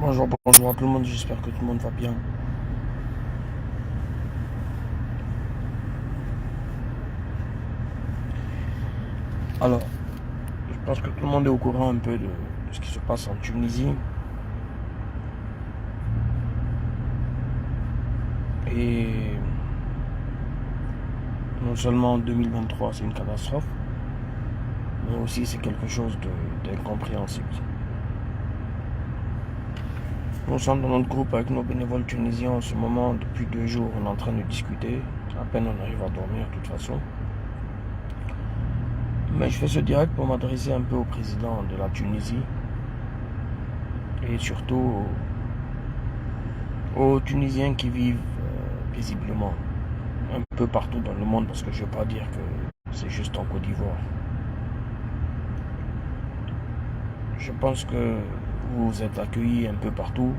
Bonjour à tout le monde, j'espère que tout le monde va bien. Alors, je pense que tout le monde est au courant un peu de ce qui se passe en Tunisie. Et non seulement en 2023 c'est une catastrophe, mais aussi c'est quelque chose d'incompréhensible. Nous sommes dans notre groupe avec nos bénévoles tunisiens en ce moment, depuis 2 jours, on est en train de discuter. À peine on arrive à dormir de toute façon. Mais je fais ce direct pour m'adresser un peu au président de la Tunisie et surtout aux Tunisiens qui vivent paisiblement un peu partout dans le monde, parce que je ne veux pas dire que c'est juste en Côte d'Ivoire. Je pense que vous êtes accueillis un peu partout,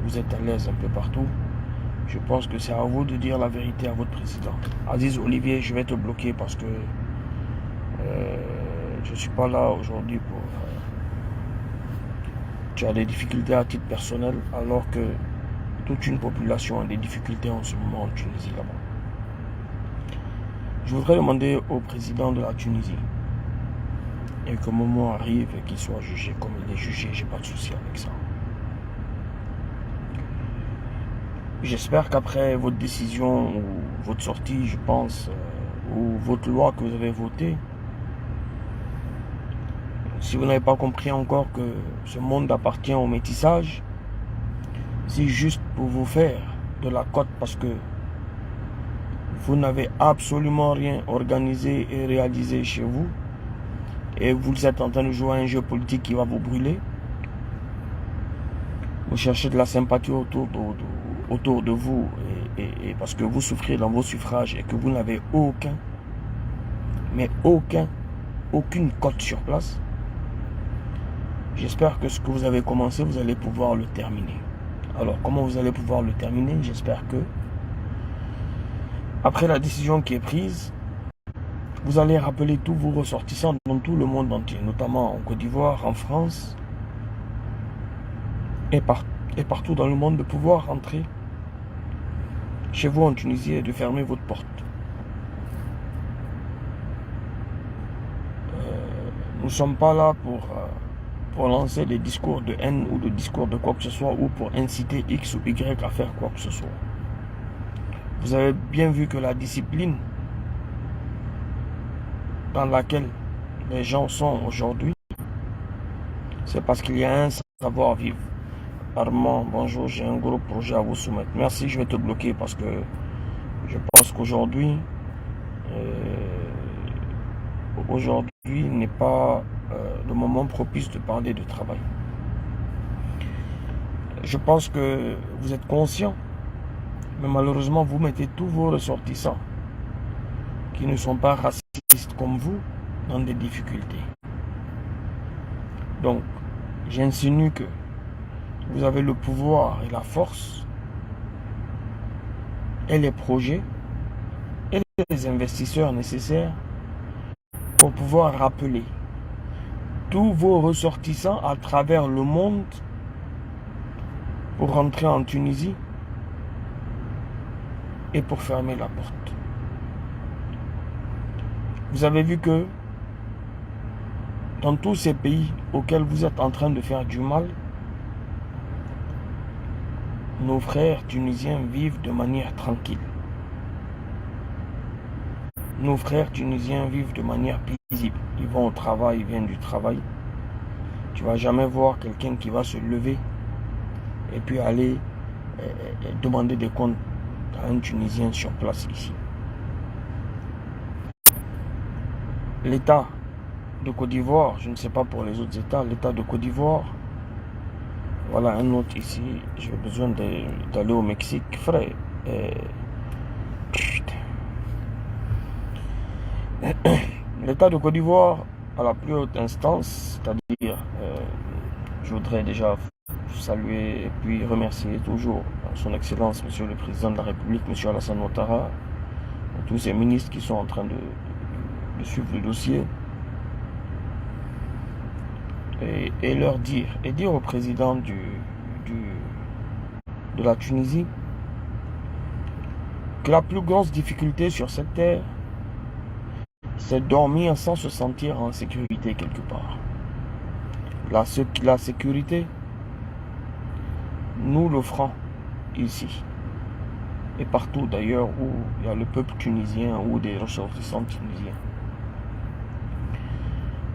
vous êtes à l'aise un peu partout. Je pense que c'est à vous de dire la vérité à votre président. Aziz Olivier, je vais te bloquer parce que je ne suis pas là aujourd'hui pour... tu as des difficultés à titre personnel, alors que toute une population a des difficultés en ce moment en Tunisie là-bas. Je voudrais demander au président de la Tunisie, et que mon moment arrive et qu'il soit jugé comme il est jugé, j'ai pas de souci avec ça. J'espère qu'après votre décision ou votre sortie, je pense, ou votre loi que vous avez votée, si vous n'avez pas compris encore que ce monde appartient au métissage, c'est juste pour vous faire de la cote parce que vous n'avez absolument rien organisé et réalisé chez vous et vous êtes en train de jouer à un jeu politique qui va vous brûler. Vous cherchez de la sympathie autour de vous et parce que vous souffrez dans vos suffrages et que vous n'avez aucune cote sur place. J'espère que ce que vous avez commencé, vous allez pouvoir le terminer. Alors, comment vous allez pouvoir le terminer? J'espère que, après la décision qui est prise, vous allez rappeler tous vos ressortissants dans tout le monde entier, notamment en Côte d'Ivoire, en France, et partout dans le monde, de pouvoir rentrer chez vous en Tunisie et de fermer votre porte. Nous ne sommes pas là pour lancer des discours de haine ou des discours de quoi que ce soit, ou pour inciter X ou Y à faire quoi que ce soit. Vous avez bien vu que la discipline dans laquelle les gens sont aujourd'hui, c'est parce qu'il y a un savoir-vivre. Armand, bonjour, j'ai un gros projet à vous soumettre. Merci, je vais te bloquer parce que je pense qu'aujourd'hui, n'est pas le moment propice de parler de travail. Je pense que vous êtes conscient, mais malheureusement, vous mettez tous vos ressortissants qui ne sont pas racistes comme vous dans des difficultés. Donc, j'insinue que vous avez le pouvoir et la force et les projets et les investisseurs nécessaires pour pouvoir rappeler tous vos ressortissants à travers le monde pour rentrer en Tunisie et pour fermer la porte. Vous avez vu que dans tous ces pays auxquels vous êtes en train de faire du mal, nos frères tunisiens vivent de manière tranquille. Nos frères tunisiens vivent de manière paisible. Ils vont au travail, ils viennent du travail. Tu ne vas jamais voir quelqu'un qui va se lever et puis aller demander des comptes à un Tunisien sur place ici. L'État de Côte d'Ivoire, je ne sais pas pour les autres États, l'État de Côte d'Ivoire, voilà un autre ici, j'ai besoin d'aller au Mexique, frère. L'État de Côte d'Ivoire, à la plus haute instance, c'est-à-dire, je voudrais déjà saluer et puis remercier toujours son Excellence, Monsieur le Président de la République, Monsieur Alassane Ouattara, tous ces ministres qui sont en train de suivre le dossier. et leur dire, et dire au président de la Tunisie que la plus grosse difficulté sur cette terre, c'est dormir sans se sentir en sécurité quelque part. La sécurité, nous l'offrons ici. Et partout d'ailleurs où il y a le peuple tunisien ou des ressortissants tunisiens.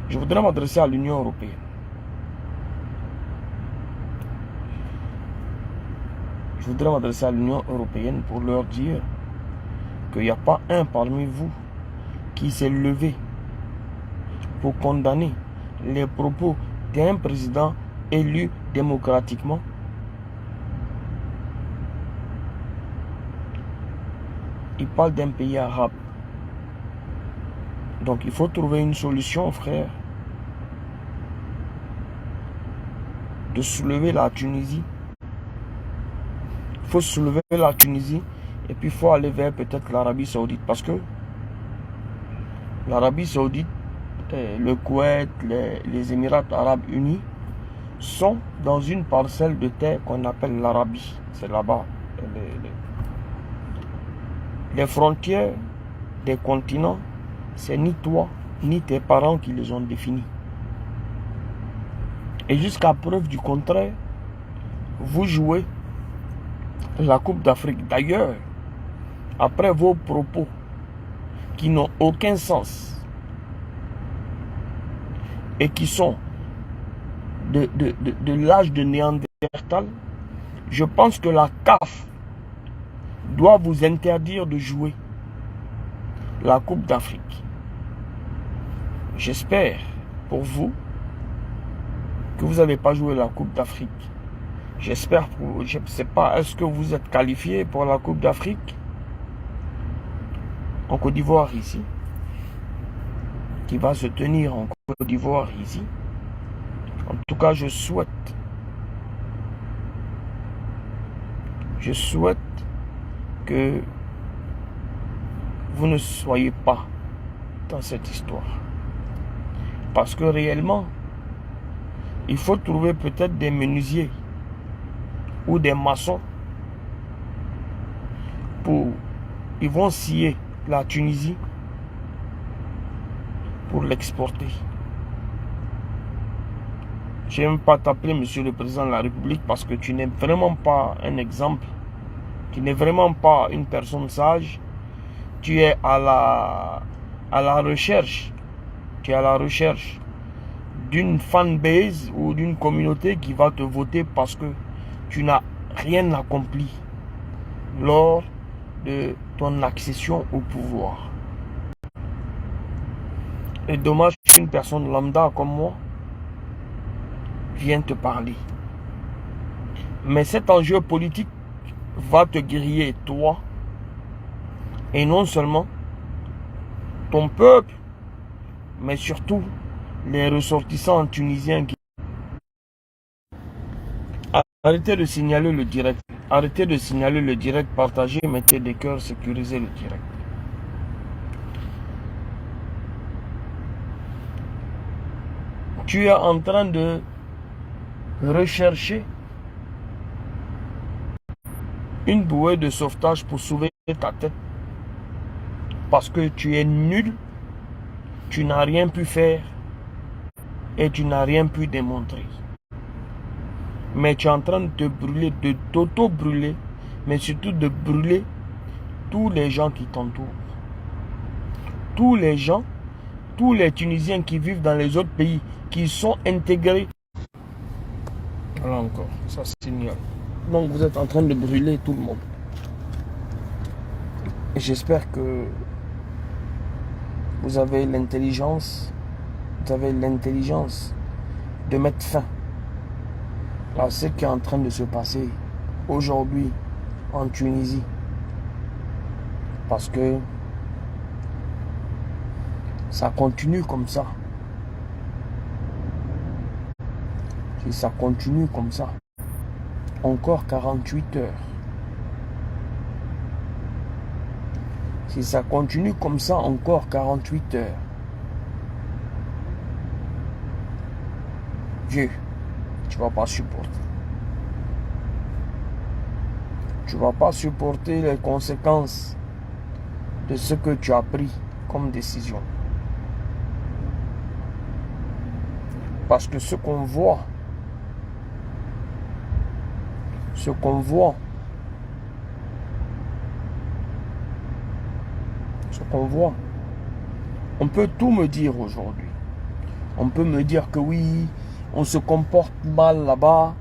Je voudrais m'adresser à l'Union européenne. Je voudrais m'adresser à l'Union européenne pour leur dire qu'il n'y a pas un parmi vous qui s'est levé pour condamner les propos d'un président élu démocratiquement. Il parle d'un pays arabe. Donc il faut trouver une solution, frère, de soulever la Tunisie. Il faut soulever la Tunisie et puis il faut aller vers peut-être l'Arabie Saoudite. Parce que l'Arabie Saoudite, le Koweït, les Émirats Arabes Unis sont dans une parcelle de terre qu'on appelle l'Arabie. C'est là-bas. Les frontières des continents, c'est ni toi, ni tes parents qui les ont définies. Et jusqu'à preuve du contraire, vous jouez la Coupe d'Afrique. D'ailleurs, après vos propos qui n'ont aucun sens et qui sont de l'âge de Néandertal, je pense que la CAF doit vous interdire de jouer la Coupe d'Afrique. J'espère pour vous que vous n'allez pas jouer la Coupe d'Afrique. J'espère, je ne sais pas, est-ce que vous êtes qualifié pour la Coupe d'Afrique en Côte d'Ivoire ici, qui va se tenir en Côte d'Ivoire ici. En tout cas, je souhaite que vous ne soyez pas dans cette histoire. Parce que réellement, il faut trouver peut-être des menuisiers ou des maçons ils vont scier la Tunisie pour l'exporter. Je n'aime pas t'appeler Monsieur le Président de la République parce que tu n'es vraiment pas un exemple. Tu n'es vraiment pas une personne sage. Tu es à la recherche. Tu es à la recherche d'une fanbase ou d'une communauté qui va te voter parce que tu n'as rien accompli lors de ton accession au pouvoir. Et dommage qu'une personne lambda comme moi vienne te parler. Mais cet enjeu politique va te griller toi et non seulement ton peuple, mais surtout les ressortissants tunisiens qui... Arrêtez de signaler le direct. Arrêtez de signaler le direct, partagez, mettez des cœurs, sécurisez le direct. Tu es en train de rechercher une bouée de sauvetage pour sauver ta tête. Parce que tu es nul, tu n'as rien pu faire et tu n'as rien pu démontrer. Mais tu es en train de te brûler, de t'auto-brûler, mais surtout de brûler tous les gens qui t'entourent. Tous les gens, tous les Tunisiens qui vivent dans les autres pays, qui sont intégrés. Voilà encore, ça signale. Donc vous êtes en train de brûler tout le monde. Et j'espère que vous avez l'intelligence, de mettre fin à ce qui est en train de se passer aujourd'hui en Tunisie. Parce que ça continue comme ça. Si ça continue comme ça, encore 48 heures. Si ça continue comme ça, encore 48 heures. vieux, tu ne vas pas supporter. Tu ne vas pas supporter les conséquences de ce que tu as pris comme décision. Parce que ce qu'on voit, on peut tout me dire aujourd'hui. On peut me dire que oui, on se comporte mal là-bas,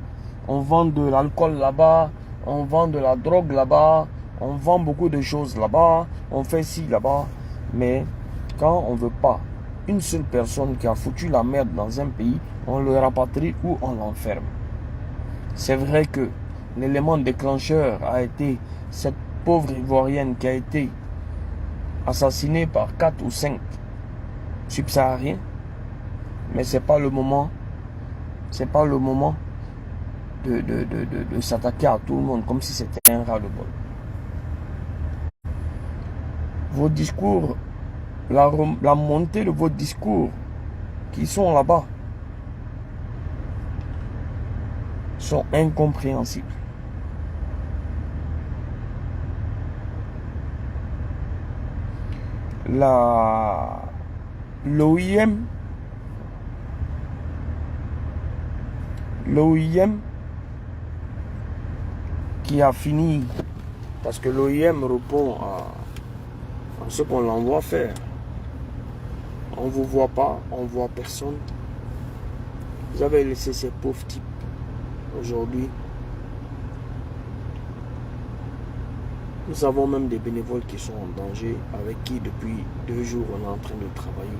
on vend de l'alcool là-bas, on vend de la drogue là-bas, on vend beaucoup de choses là-bas, on fait ci là-bas. Mais quand on ne veut pas une seule personne qui a foutu la merde dans un pays, on le rapatrie ou on l'enferme. C'est vrai que l'élément déclencheur a été cette pauvre Ivoirienne qui a été assassinée par 4 ou 5 subsahariens. Mais ce n'est pas le moment. C'est pas le moment de s'attaquer à tout le monde comme si c'était un ras-le-bol. Vos discours, la montée de vos discours qui sont là-bas sont incompréhensibles. L'OIM qui a fini, parce que l'OIM répond à ce qu'on l'envoie faire. On ne vous voit pas, on ne voit personne. Vous avez laissé ces pauvres types aujourd'hui. Nous avons même des bénévoles qui sont en danger, avec qui depuis 2 jours on est en train de travailler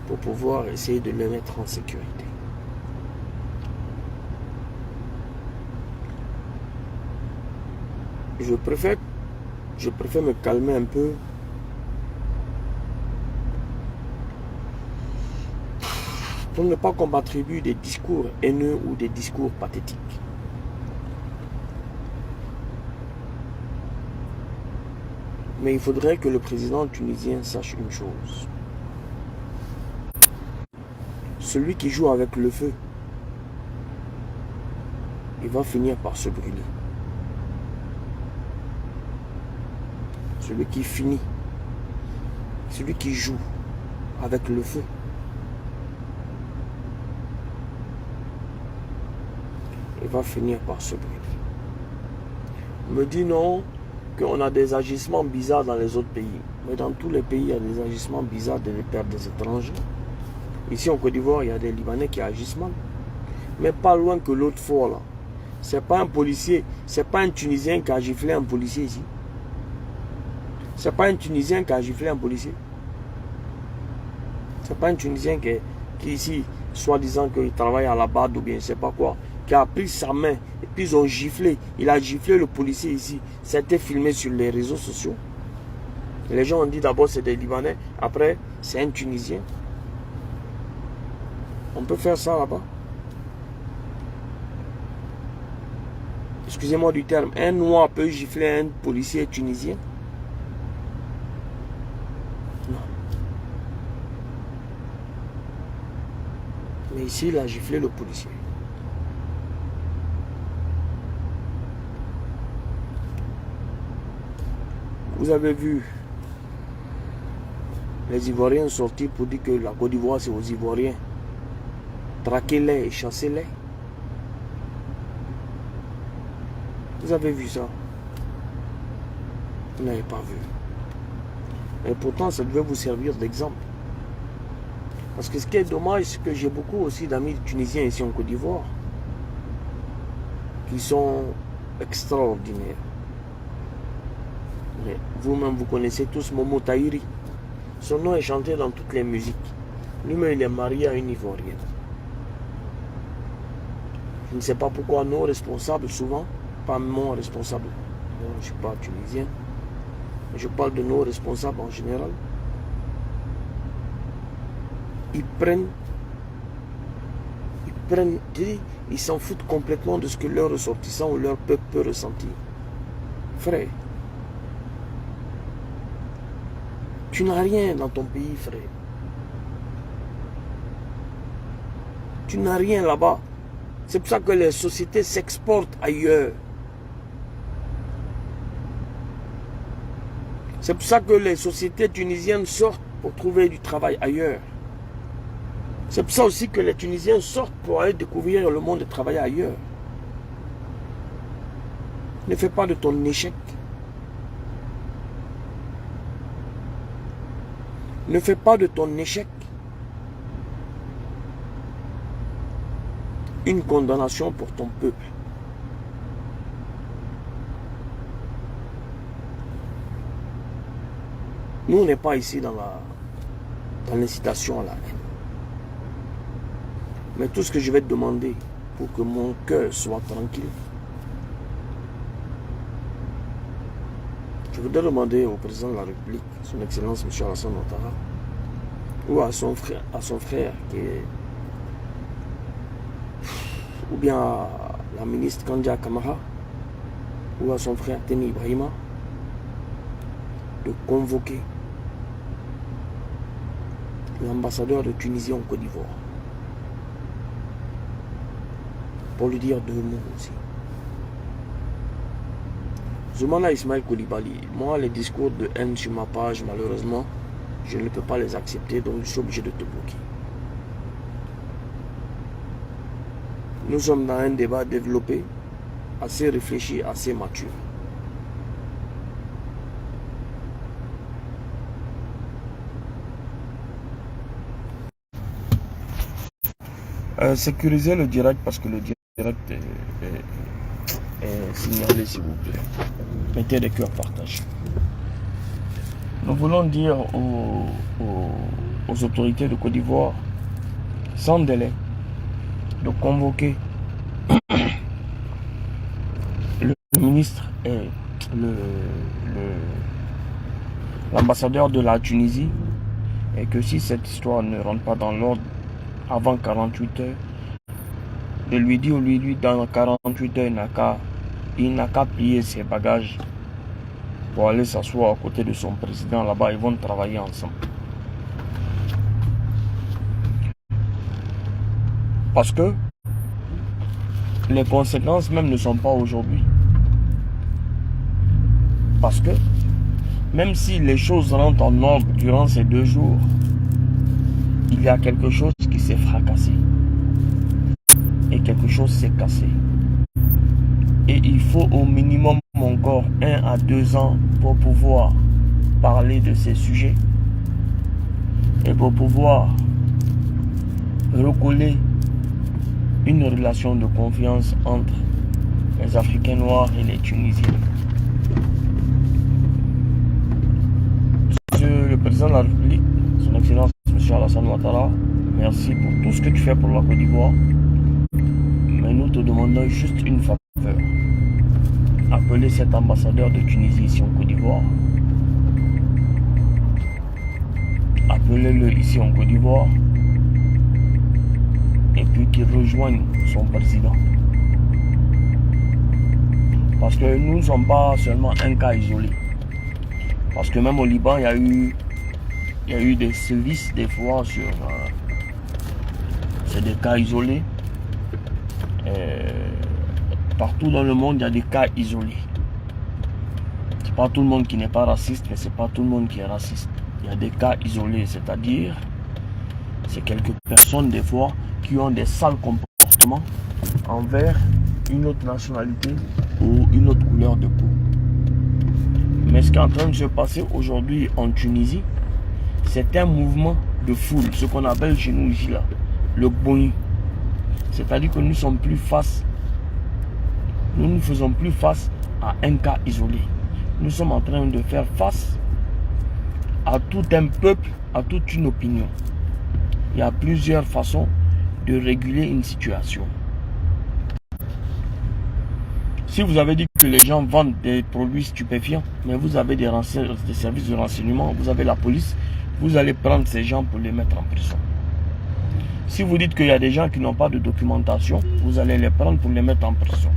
pour pouvoir essayer de les mettre en sécurité. Je préfère me calmer un peu pour ne pas qu'on m'attribue des discours haineux ou des discours pathétiques. Mais il faudrait que le président tunisien sache une chose. Celui qui joue avec le feu, il va finir par se brûler. Celui qui finit, celui qui joue avec le feu, il va finir par se brûler. On me dit non, qu'on a des agissements bizarres dans les autres pays. Mais dans tous les pays, il y a des agissements bizarres de la part des étrangers. Ici en Côte d'Ivoire, il y a des Libanais qui agissent mal. Mais pas loin que l'autre fois là. C'est pas un policier, c'est pas un Tunisien qui a giflé un policier ici. C'est pas un Tunisien qui a giflé un policier. C'est pas un Tunisien qui ici, soi-disant qu'il travaille à la BAD ou bien je sais pas quoi, qui a pris sa main et puis ils ont giflé. Il a giflé le policier ici. C'était filmé sur les réseaux sociaux. Les gens ont dit d'abord c'est des Libanais, après c'est un Tunisien. On peut faire ça là-bas. Excusez-moi du terme, un noir peut gifler un policier tunisien? Non. Mais ici, il a giflé le policier. Vous avez vu les Ivoiriens sortir pour dire que la Côte d'Ivoire c'est aux Ivoiriens. Traquez-les et chassez-les. Vous avez vu ça? Vous n'avez pas vu. Et pourtant, ça devait vous servir d'exemple. Parce que ce qui est dommage, c'est que j'ai beaucoup aussi d'amis tunisiens ici en Côte d'Ivoire qui sont extraordinaires. Vous-même, vous connaissez tous Momo Tahiri. Son nom est chanté dans toutes les musiques. Lui-même, il est marié à une Ivoirienne. Je ne sais pas pourquoi nos responsables, souvent, pas mon responsable, moi, je ne suis pas tunisien, mais je parle de nos responsables en général, ils s'en foutent complètement de ce que leurs ressortissants ou leur peuple peut ressentir. Frère, tu n'as rien dans ton pays, frère. Tu n'as rien là-bas. C'est pour ça que les sociétés s'exportent ailleurs. C'est pour ça que les sociétés tunisiennes sortent pour trouver du travail ailleurs. C'est pour ça aussi que les Tunisiens sortent pour aller découvrir le monde et travailler ailleurs. Ne fais pas de ton échec. Ne fais pas de ton échec une condamnation pour ton peuple. Nous, on n'est pas ici dans l'incitation à la haine. Mais tout ce que je vais te demander pour que mon cœur soit tranquille, je voudrais demander au président de la République, son Excellence M. Alassane Ouattara, ou à son frère qui est, ou bien à la ministre Kandia Kamara, ou à son frère Teni Ibrahima, de convoquer l'ambassadeur de Tunisie en Côte d'Ivoire pour lui dire 2 mots aussi. Zoumana Ismaël Koulibaly, moi les discours de haine sur ma page, malheureusement, je ne peux pas les accepter, donc je suis obligé de te bloquer. Nous sommes dans un débat développé, assez réfléchi, assez mature. Sécurisez le direct parce que le direct est signalé, s'il vous plaît. Mettez des cœurs partagés. Nous voulons dire aux autorités de Côte d'Ivoire, sans délai, de convoquer le ministre et l'ambassadeur de la Tunisie, et que si cette histoire ne rentre pas dans l'ordre avant 48 heures, de lui dire dans 48 heures, il n'a qu'à plier ses bagages pour aller s'asseoir à côté de son président. Là-bas, ils vont travailler ensemble. Parce que les conséquences même ne sont pas aujourd'hui. Parce que même si les choses rentrent en ordre durant ces 2 jours, il y a quelque chose qui s'est fracassé. Et quelque chose s'est cassé. Et il faut au minimum encore 1 à 2 ans pour pouvoir parler de ces sujets. Et pour pouvoir recoller une relation de confiance entre les Africains noirs et les Tunisiens. Monsieur le président de la République, son Excellence M. Alassane Ouattara, merci pour tout ce que tu fais pour la Côte d'Ivoire. Mais nous te demandons juste une faveur. Appelez cet ambassadeur de Tunisie ici en Côte d'Ivoire. Appelez-le ici en Côte d'Ivoire. Et puis qu'il rejoigne son président. Parce que nous ne sommes pas seulement un cas isolé. Parce que même au Liban, il y a eu des sévices des fois sur... c'est des cas isolés. Partout dans le monde, il y a des cas isolés. C'est pas tout le monde qui n'est pas raciste, mais c'est pas tout le monde qui est raciste. Il y a des cas isolés, c'est-à-dire, c'est quelques personnes des fois qui ont des sales comportements envers une autre nationalité ou une autre couleur de peau. Mais ce qui est en train de se passer aujourd'hui en Tunisie, c'est un mouvement de foule, ce qu'on appelle chez nous ici là, le Gboni. C'est-à-dire que nous sommes plus face, nous ne faisons plus face à un cas isolé. Nous sommes en train de faire face à tout un peuple, à toute une opinion. Il y a plusieurs façons de réguler une situation. Si vous avez dit que les gens vendent des produits stupéfiants, mais vous avez des services de renseignement, vous avez la police, vous allez prendre ces gens pour les mettre en prison. Si vous dites qu'il y a des gens qui n'ont pas de documentation, vous allez les prendre pour les mettre en prison.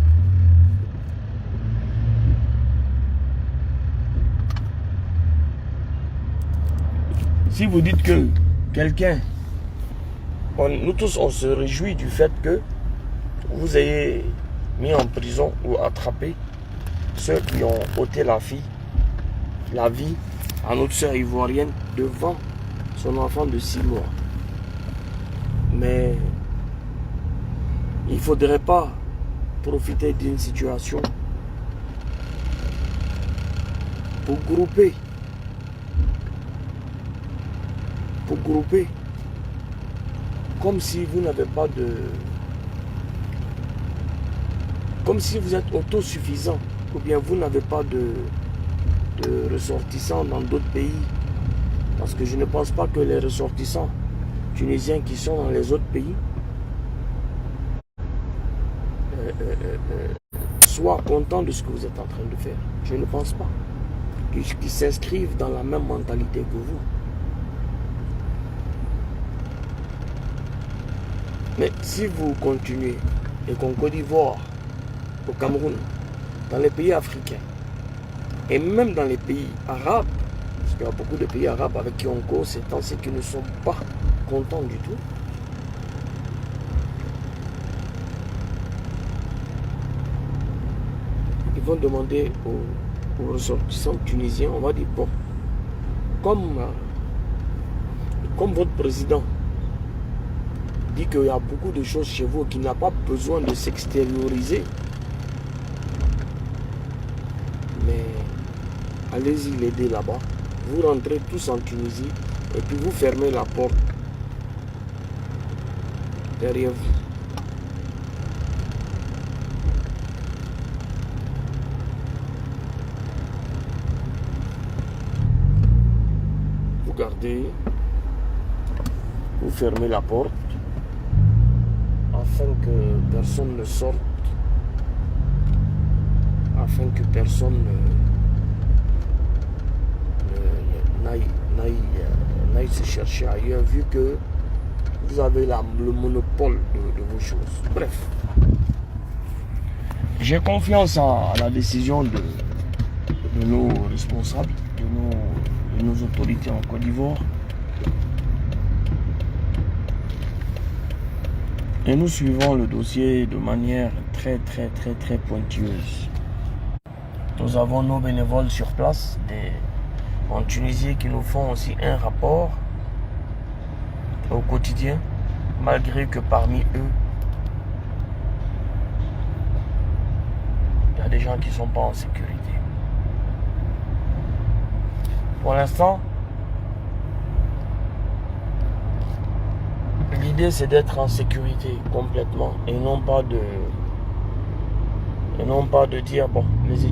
Si vous dites que quelqu'un nous tous, on se réjouit du fait que vous ayez mis en prison ou attrapé ceux qui ont ôté la vie à notre sœur ivoirienne devant son enfant de 6 mois. Mais il ne faudrait pas profiter d'une situation pour grouper. Comme si vous n'avez pas de... Comme si vous êtes autosuffisant, ou bien vous n'avez pas de ressortissants dans d'autres pays. Parce que je ne pense pas que les ressortissants tunisiens qui sont dans les autres pays soient contents de ce que vous êtes en train de faire. Je ne pense pas. Qu'ils s'inscrivent dans la même mentalité que vous. Mais si vous continuez et qu'en Côte d'Ivoire, au Cameroun, dans les pays africains, et même dans les pays arabes, parce qu'il y a beaucoup de pays arabes avec qui on cause ces temps-ci qui ne sont pas contents du tout, ils vont demander aux ressortissants tunisiens, on va dire, bon, comme votre président dit qu'il y a beaucoup de choses chez vous qui n'a pas besoin de s'extérioriser, mais allez-y l'aider là-bas. Vous rentrez tous en Tunisie et puis vous fermez la porte derrière vous. Vous gardez, vous fermez la porte afin que personne ne sorte, afin que personne n'aille se chercher ailleurs, vu que vous avez le monopole de vos choses. Bref, j'ai confiance à la décision de nos responsables, de nos autorités en Côte d'Ivoire. Et nous suivons le dossier de manière très pointilleuse. Nous avons nos bénévoles sur place, en Tunisie, qui nous font aussi un rapport au quotidien, malgré que parmi eux, il y a des gens qui ne sont pas en sécurité. Pour l'instant, l'idée c'est d'être en sécurité complètement et non pas de dire bon, les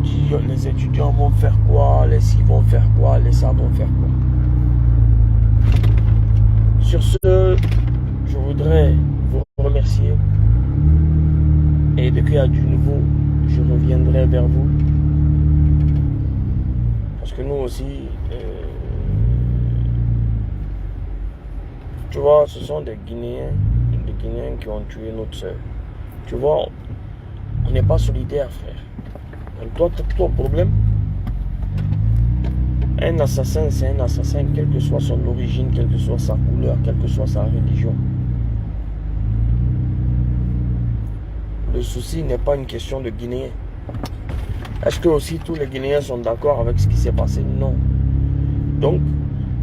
étudiants vont faire quoi, les ci vont faire quoi, les ça vont faire quoi. Sur ce, je voudrais vous remercier et dès qu'il y a du nouveau, je reviendrai vers vous parce que nous aussi, tu vois, ce sont des Guinéens qui ont tué notre soeur. Tu vois, on n'est pas solidaire, frère. Donc toi, ton problème, un assassin, c'est un assassin, quelle que soit son origine, quelle que soit sa couleur, quelle que soit sa religion. Le souci n'est pas une question de Guinéens. Est-ce que aussi tous les Guinéens sont d'accord avec ce qui s'est passé? Non. Donc,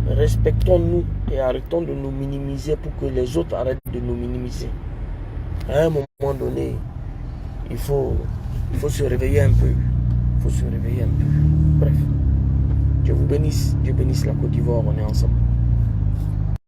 respectons-nous et arrêtons de nous minimiser pour que les autres arrêtent de nous minimiser. À un moment donné, il faut se réveiller un peu. Il faut se réveiller un peu. Bref, Dieu vous bénisse. Dieu bénisse la Côte d'Ivoire. On est ensemble.